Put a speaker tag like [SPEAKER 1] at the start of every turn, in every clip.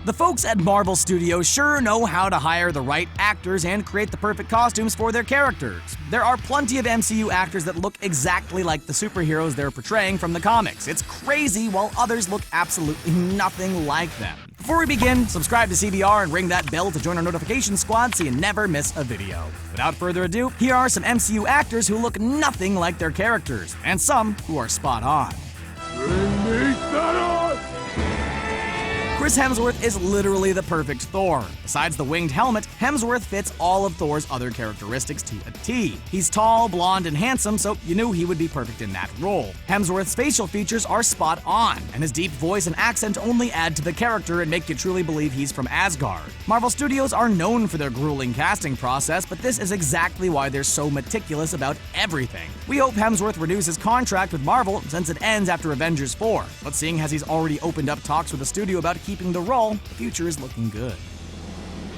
[SPEAKER 1] The folks at Marvel Studios sure know how to hire the right actors and create the perfect costumes for their characters. There are plenty of MCU actors that look exactly like the superheroes they're portraying from the comics. It's crazy, while others look absolutely nothing like them. Before we begin, subscribe to CBR and ring that bell to join our notification squad so you never miss a video. Without further ado, here are some MCU actors who look nothing like their characters, and some who are spot on.
[SPEAKER 2] Bring me Thanos!
[SPEAKER 1] Chris Hemsworth is literally the perfect Thor. Besides the winged helmet, Hemsworth fits all of Thor's other characteristics to a T. He's tall, blonde, and handsome, so you knew he would be perfect in that role. Hemsworth's facial features are spot on, and his deep voice and accent only add to the character and make you truly believe he's from Asgard. Marvel Studios are known for their grueling casting process, but this is exactly why they're so meticulous about everything. We hope Hemsworth renews his contract with Marvel since it ends after Avengers 4, but seeing as he's already opened up talks with the studio about keeping the role, the future is looking good.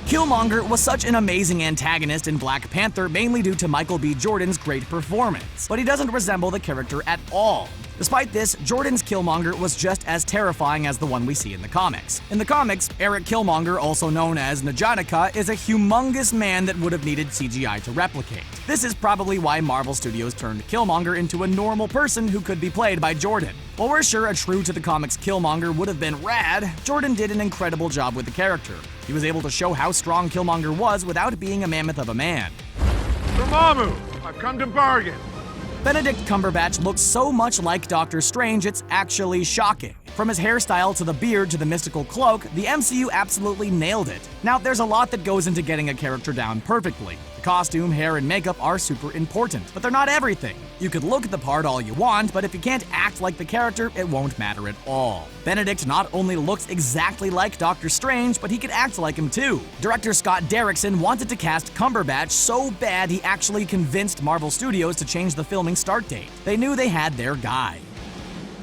[SPEAKER 1] Killmonger was such an amazing antagonist in Black Panther, mainly due to Michael B. Jordan's great performance, but he doesn't resemble the character at all. Despite this, Jordan's Killmonger was just as terrifying as the one we see in the comics. In the comics, Eric Killmonger, also known as Najanika, is a humongous man that would have needed CGI to replicate. This is probably why Marvel Studios turned Killmonger into a normal person who could be played by Jordan. While we're sure a true to the comics Killmonger would have been rad, Jordan did an incredible job with the character. He was able to show how strong Killmonger was without being a mammoth of a man.
[SPEAKER 2] Dormammu, I've come to bargain.
[SPEAKER 1] Benedict Cumberbatch looks so much like Doctor Strange, it's actually shocking. From his hairstyle to the beard to the mystical cloak, the MCU absolutely nailed it. Now, there's a lot that goes into getting a character down perfectly. The costume, hair, and makeup are super important, but they're not everything. You could look the part all you want, but if you can't act like the character, it won't matter at all. Benedict not only looks exactly like Doctor Strange, but he could act like him too. Director Scott Derrickson wanted to cast Cumberbatch so bad he actually convinced Marvel Studios to change the filming start date. They knew they had their guy.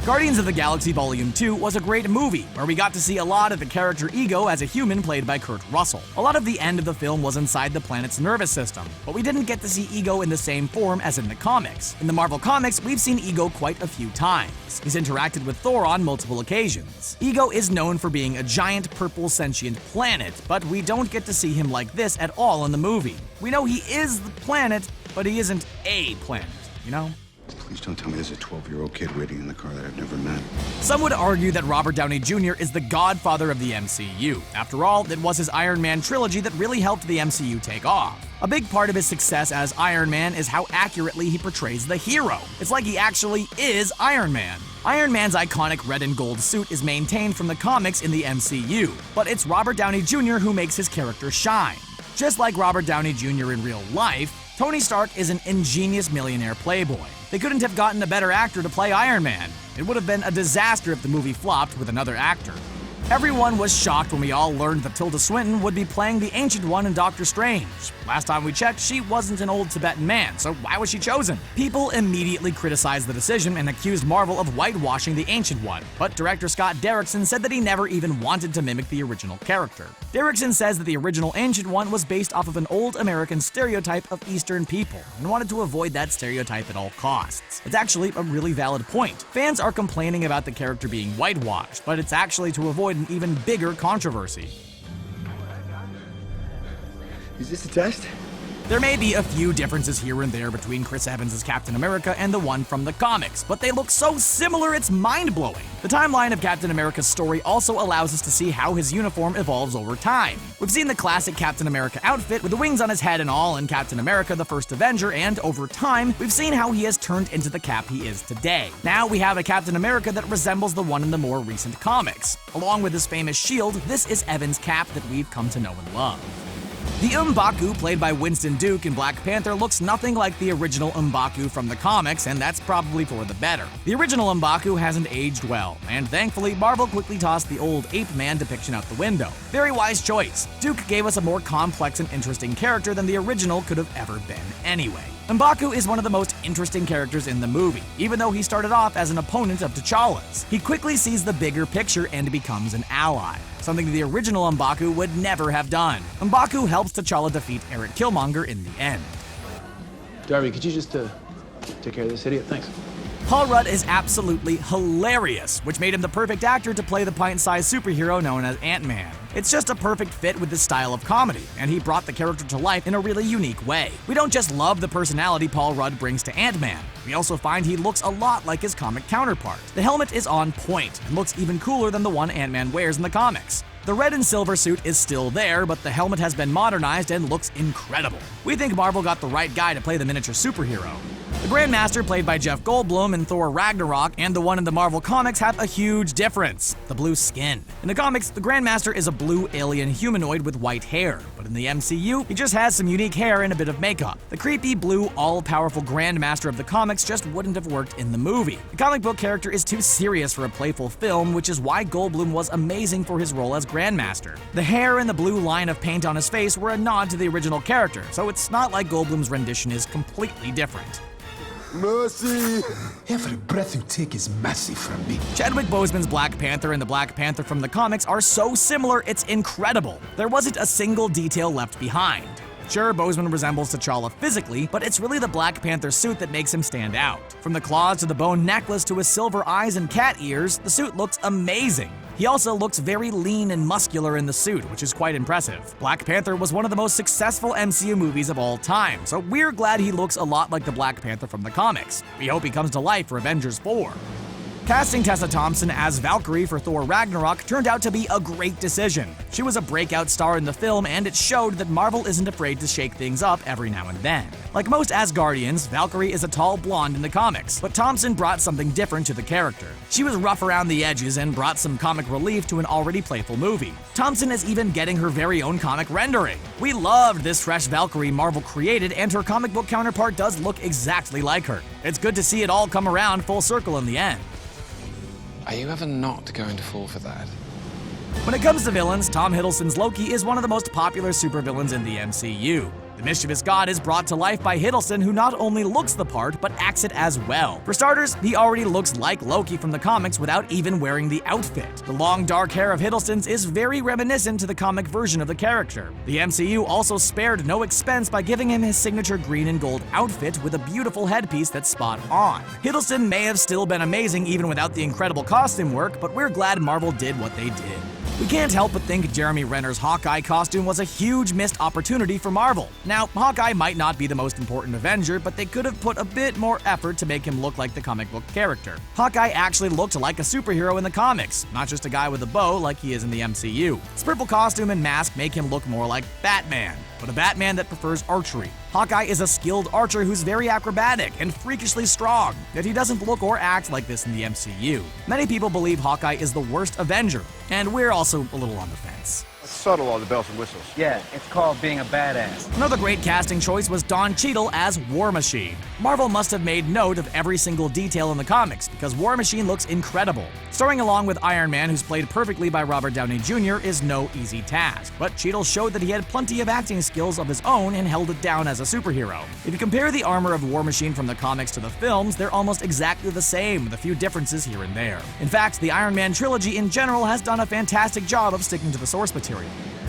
[SPEAKER 1] Guardians of the Galaxy Volume 2 was a great movie, where we got to see a lot of the character Ego as a human played by Kurt Russell. A lot of the end of the film was inside the planet's nervous system, but we didn't get to see Ego in the same form as in the comics. In the Marvel Comics, we've seen Ego quite a few times. He's interacted with Thor on multiple occasions. Ego is known for being a giant purple sentient planet, but we don't get to see him like this at all in the movie. We know he is the planet, but he isn't a planet, you know?
[SPEAKER 3] Please don't tell me there's a 12-year-old kid waiting in the car that I've never met.
[SPEAKER 1] Some would argue that Robert Downey Jr. is the godfather of the MCU. After all, it was his Iron Man trilogy that really helped the MCU take off. A big part of his success as Iron Man is how accurately he portrays the hero. It's like he actually is Iron Man. Iron Man's iconic red and gold suit is maintained from the comics in the MCU, but it's Robert Downey Jr. who makes his character shine. Just like Robert Downey Jr. in real life, Tony Stark is an ingenious millionaire playboy. They couldn't have gotten a better actor to play Iron Man. It would have been a disaster if the movie flopped with another actor. Everyone was shocked when we all learned that Tilda Swinton would be playing the Ancient One in Doctor Strange. Last time we checked, she wasn't an old Tibetan man, so why was she chosen? People immediately criticized the decision and accused Marvel of whitewashing the Ancient One, but director Scott Derrickson said that he never even wanted to mimic the original character. Derrickson says that the original Ancient One was based off of an old American stereotype of Eastern people, and wanted to avoid that stereotype at all costs. It's actually a really valid point. Fans are complaining about the character being whitewashed, but it's actually to avoid an even bigger controversy.
[SPEAKER 3] Is this a test?
[SPEAKER 1] There may be a few differences here and there between Chris Evans' Captain America and the one from the comics, but they look so similar it's mind-blowing. The timeline of Captain America's story also allows us to see how his uniform evolves over time. We've seen the classic Captain America outfit with the wings on his head and all in Captain America the First Avenger, and over time, we've seen how he has turned into the Cap he is today. Now we have a Captain America that resembles the one in the more recent comics. Along with his famous shield, this is Evans' Cap that we've come to know and love. The M'Baku, played by Winston Duke in Black Panther, looks nothing like the original M'Baku from the comics, and that's probably for the better. The original M'Baku hasn't aged well, and thankfully, Marvel quickly tossed the old ape man depiction out the window. Very wise choice. Duke gave us a more complex and interesting character than the original could have ever been anyway. M'Baku is one of the most interesting characters in the movie, even though he started off as an opponent of T'Challa's. He quickly sees the bigger picture and becomes an ally, something the original M'Baku would never have done. M'Baku helps T'Challa defeat Eric Killmonger in the end.
[SPEAKER 4] Darby, could you just take care of this idiot? Thanks.
[SPEAKER 1] Paul Rudd is absolutely hilarious, which made him the perfect actor to play the pint-sized superhero known as Ant-Man. It's just a perfect fit with this style of comedy, and he brought the character to life in a really unique way. We don't just love the personality Paul Rudd brings to Ant-Man, we also find he looks a lot like his comic counterpart. The helmet is on point and looks even cooler than the one Ant-Man wears in the comics. The red and silver suit is still there, but the helmet has been modernized and looks incredible. We think Marvel got the right guy to play the miniature superhero. The Grandmaster, played by Jeff Goldblum in Thor Ragnarok, and the one in the Marvel Comics have a huge difference: the blue skin. In the comics, the Grandmaster is a blue alien humanoid with white hair, but in the MCU, he just has some unique hair and a bit of makeup. The creepy, blue, all-powerful Grandmaster of the comics just wouldn't have worked in the movie. The comic book character is too serious for a playful film, which is why Goldblum was amazing for his role as Grandmaster. The hair and the blue line of paint on his face were a nod to the original character, so it's not like Goldblum's rendition is completely different.
[SPEAKER 5] Mercy! Every breath you take is mercy from me.
[SPEAKER 1] Chadwick Boseman's Black Panther and the Black Panther from the comics are so similar, it's incredible. There wasn't a single detail left behind. Sure, Boseman resembles T'Challa physically, but it's really the Black Panther suit that makes him stand out. From the claws to the bone necklace to his silver eyes and cat ears, the suit looks amazing. He also looks very lean and muscular in the suit, which is quite impressive. Black Panther was one of the most successful MCU movies of all time, so we're glad he looks a lot like the Black Panther from the comics. We hope he comes to life for Avengers 4. Casting Tessa Thompson as Valkyrie for Thor Ragnarok turned out to be a great decision. She was a breakout star in the film, and it showed that Marvel isn't afraid to shake things up every now and then. Like most Asgardians, Valkyrie is a tall blonde in the comics, but Thompson brought something different to the character. She was rough around the edges and brought some comic relief to an already playful movie. Thompson is even getting her very own comic rendering. We loved this fresh Valkyrie Marvel created, and her comic book counterpart does look exactly like her. It's good to see it all come around full circle in the end.
[SPEAKER 6] Are you ever not going to fall for that?
[SPEAKER 1] When it comes to villains, Tom Hiddleston's Loki is one of the most popular supervillains in the MCU. The mischievous god is brought to life by Hiddleston, who not only looks the part, but acts it as well. For starters, he already looks like Loki from the comics without even wearing the outfit. The long dark hair of Hiddleston's is very reminiscent to the comic version of the character. The MCU also spared no expense by giving him his signature green and gold outfit with a beautiful headpiece that's spot on. Hiddleston may have still been amazing even without the incredible costume work, but we're glad Marvel did what they did. We can't help but think Jeremy Renner's Hawkeye costume was a huge missed opportunity for Marvel. Now, Hawkeye might not be the most important Avenger, but they could have put a bit more effort to make him look like the comic book character. Hawkeye actually looked like a superhero in the comics, not just a guy with a bow like he is in the MCU. His purple costume and mask make him look more like Batman, but a Batman that prefers archery. Hawkeye is a skilled archer who's very acrobatic and freakishly strong, yet he doesn't look or act like this in the MCU. Many people believe Hawkeye is the worst Avenger, and we're also a little on the fence.
[SPEAKER 2] It's subtle, all the bells and whistles.
[SPEAKER 7] Yeah, it's called being a badass.
[SPEAKER 1] Another great casting choice was Cheadle as War Machine. Marvel must have made note of every single detail in the comics, because War Machine looks incredible. Starring along with Iron Man, who's played perfectly by Robert Downey Jr., is no easy task, but Cheadle showed that he had plenty of acting skills of his own and held it down as a superhero. If you compare the armor of War Machine from the comics to the films, they're almost exactly the same, with a few differences here and there. In fact, the Iron Man trilogy in general has done a fantastic job of sticking to the source material.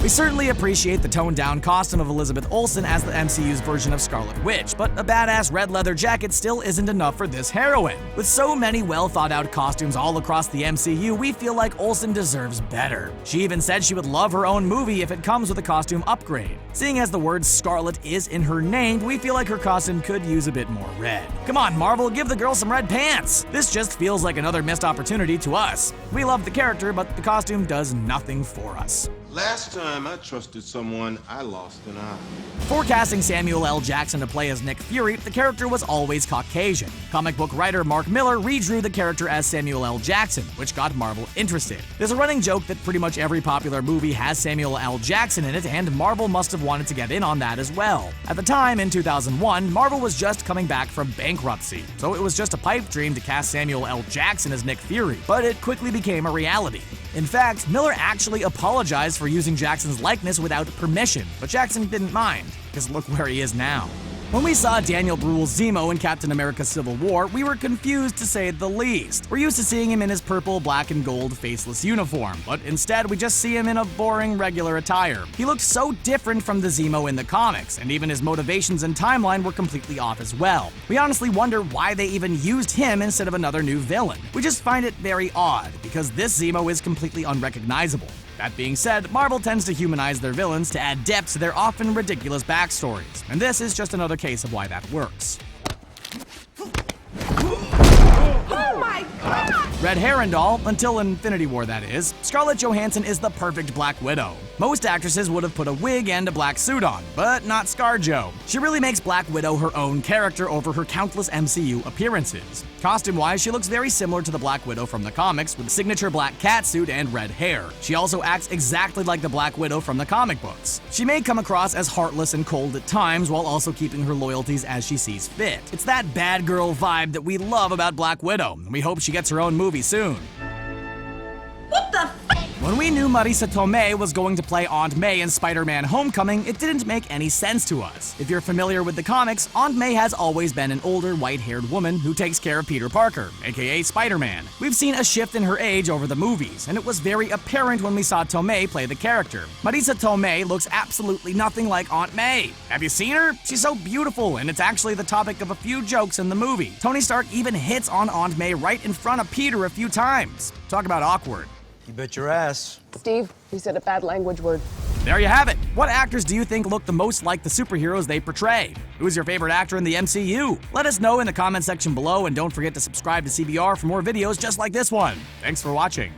[SPEAKER 1] We certainly appreciate the toned-down costume of Elizabeth Olsen as the MCU's version of Scarlet Witch, but a badass red leather jacket still isn't enough for this heroine. With so many well-thought-out costumes all across the MCU, we feel like Olsen deserves better. She even said she would love her own movie if it comes with a costume upgrade. Seeing as the word Scarlet is in her name, we feel like her costume could use a bit more red. Come on, Marvel, give the girl some red pants! This just feels like another missed opportunity to us. We love the character, but the costume does nothing for us.
[SPEAKER 8] Last time I trusted someone, I lost an eye.
[SPEAKER 1] Before casting Samuel L. Jackson to play as Nick Fury, the character was always Caucasian. Comic book writer Mark Miller redrew the character as Samuel L. Jackson, which got Marvel interested. There's a running joke that pretty much every popular movie has Samuel L. Jackson in it, and Marvel must have wanted to get in on that as well. At the time, in 2001, Marvel was just coming back from bankruptcy, so it was just a pipe dream to cast Samuel L. Jackson as Nick Fury, but it quickly became a reality. In fact, Miller actually apologized for using Jackson's likeness without permission, but Jackson didn't mind, because look where he is now. When we saw Daniel Brühl's Zemo in Captain America Civil War, we were confused to say the least. We're used to seeing him in his purple, black, and gold faceless uniform, but instead we just see him in a boring, regular attire. He looked so different from the Zemo in the comics, and even his motivations and timeline were completely off as well. We honestly wonder why they even used him instead of another new villain. We just find it very odd, because this Zemo is completely unrecognizable. That being said, Marvel tends to humanize their villains to add depth to their often ridiculous backstories, and this is just another case of why that works.
[SPEAKER 9] Oh my God!
[SPEAKER 1] Red Heron doll, until Infinity War that is, Scarlett Johansson is the perfect Black Widow. Most actresses would have put a wig and a black suit on, but not ScarJo. She really makes Black Widow her own character over her countless MCU appearances. Costume-wise, she looks very similar to the Black Widow from the comics with the signature black catsuit and red hair. She also acts exactly like the Black Widow from the comic books. She may come across as heartless and cold at times while also keeping her loyalties as she sees fit. It's that bad girl vibe that we love about Black Widow, and we hope she gets her own movie soon.
[SPEAKER 9] What the f?
[SPEAKER 1] When we knew Marisa Tomei was going to play Aunt May in Spider-Man Homecoming, it didn't make any sense to us. If you're familiar with the comics, Aunt May has always been an older, white-haired woman who takes care of Peter Parker, aka Spider-Man. We've seen a shift in her age over the movies, and it was very apparent when we saw Tomei play the character. Marisa Tomei looks absolutely nothing like Aunt May. Have you seen her? She's so beautiful, and it's actually the topic of a few jokes in the movie. Tony Stark even hits on Aunt May right in front of Peter a few times. Talk about awkward.
[SPEAKER 10] You bet your ass.
[SPEAKER 11] Steve, you said a bad language word.
[SPEAKER 1] There you have it. What actors do you think look the most like the superheroes they portray? Who's your favorite actor in the MCU? Let us know in the comment section below, and don't forget to subscribe to CBR for more videos just like this one. Thanks for watching.